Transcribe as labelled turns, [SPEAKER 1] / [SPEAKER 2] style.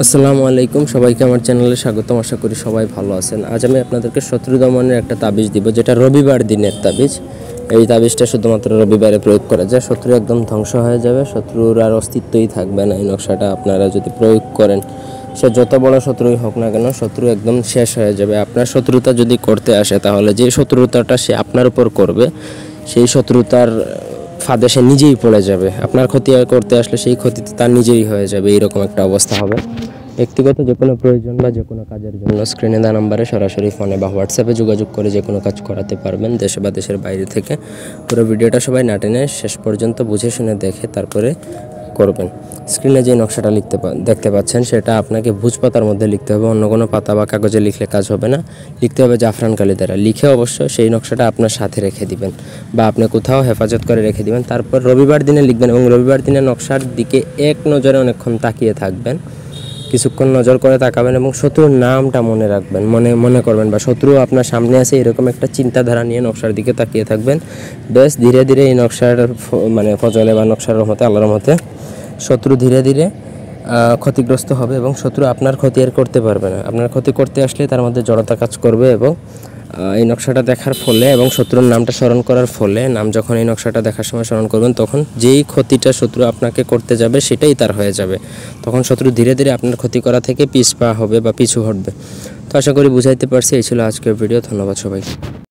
[SPEAKER 1] আসসালামু আলাইকুম, সবাইকে আমার চ্যানেলে স্বাগতম। আশা করি সবাই ভালো আছেন। আজ আমি আপনাদেরকে শত্রু দমনের একটা তাবিজ দিব, যেটা রবিবার দিনের তাবিজ। এই তাবিজটা শুধুমাত্র রবিবারে প্রয়োগ করা যায়। শত্রু একদম ধ্বংস হয়ে যাবে, শত্রুর আর অস্তিত্বই থাকবে না। এই নকশাটা আপনারা যদি প্রয়োগ করেন, সে যত বড় শত্রুই হোক না কেন, শত্রু একদম শেষ হয়ে যাবে। আপনার শত্রুতা যদি করতে আসে, তাহলে যে শত্রুতাটা সে আপনার উপর করবে, সেই শত্রুতার ফাঁদে সে নিজেই পড়ে যাবে। আপনার ক্ষতি করতে আসলে সেই ক্ষতিতে তার নিজেই হয়ে যাবে, এইরকম একটা অবস্থা হবে। ব্যক্তিগত যে কোনো প্রয়োজন বা যে কোনো কাজের জন্য স্ক্রিনে দেওয়া নাম্বারে সরাসরি ফোনে বা হোয়াটসঅ্যাপে যোগাযোগ করে যে কোনো কাজ করাতে পারবেন, দেশে বা দেশের বাইরে থেকে। পুরো ভিডিওটা সবাই না টেনে শেষ পর্যন্ত বুঝে শুনে দেখে তারপরে করবেন। স্ক্রিনে যে নকশাটা দেখতে পাচ্ছেন, সেটা আপনাকে ভুজ পাতার মধ্যে লিখতে হবে। অন্য কোনো পাতা বা কাগজে লিখলে কাজ হবে না, লিখতে হবে জাফরান কালি দ্বারা। লিখে অবশ্য সেই নকশাটা আপনার সাথে রেখে দিবেন বা আপনি কোথাও হেফাজত করে রেখে দিবেন। তারপর রবিবার দিনে লিখবেন এবং রবিবার দিনে নকশার দিকে এক নজরে অনেকক্ষণ তাকিয়ে থাকবেন। কিছুক্ষণ নজর করে তাকাবেন এবং শত্রুর নামটা মনে রাখবেন, মনে করবেন, বা শত্রু আপনার সামনে আছে এরকম একটা চিন্তাধারা নিয়ে নকশার দিকে তাকিয়ে থাকবেন। বেশ ধীরে ধীরে এই নকশার ফজলে বা নকশার রহমতে, আল্লাহর রহমতে, শত্রু ধীরে ধীরে ক্ষতিগ্রস্ত হবে এবং শত্রু আপনার ক্ষতি আর করতে পারবে না। আপনার ক্ষতি করতে আসলে তার মধ্যে জড়তা কাজ করবে এবং এই নকশাটা দেখার ফলে এবং শত্রুর নামটা স্মরণ করার ফলে, নাম যখন এই নকশাটা দেখার সময় স্মরণ করবেন, তখন যেই ক্ষতিটা শত্রু আপনাকে করতে যাবে সেটাই তার হয়ে যাবে। তখন শত্রু ধীরে ধীরে আপনার ক্ষতি করা থেকে পিছপা হবে বা পিছু হটবে। তো আশা করি বুঝাইতে পারছি। এই ছিল আজকের ভিডিও। ধন্যবাদ সবাইকে।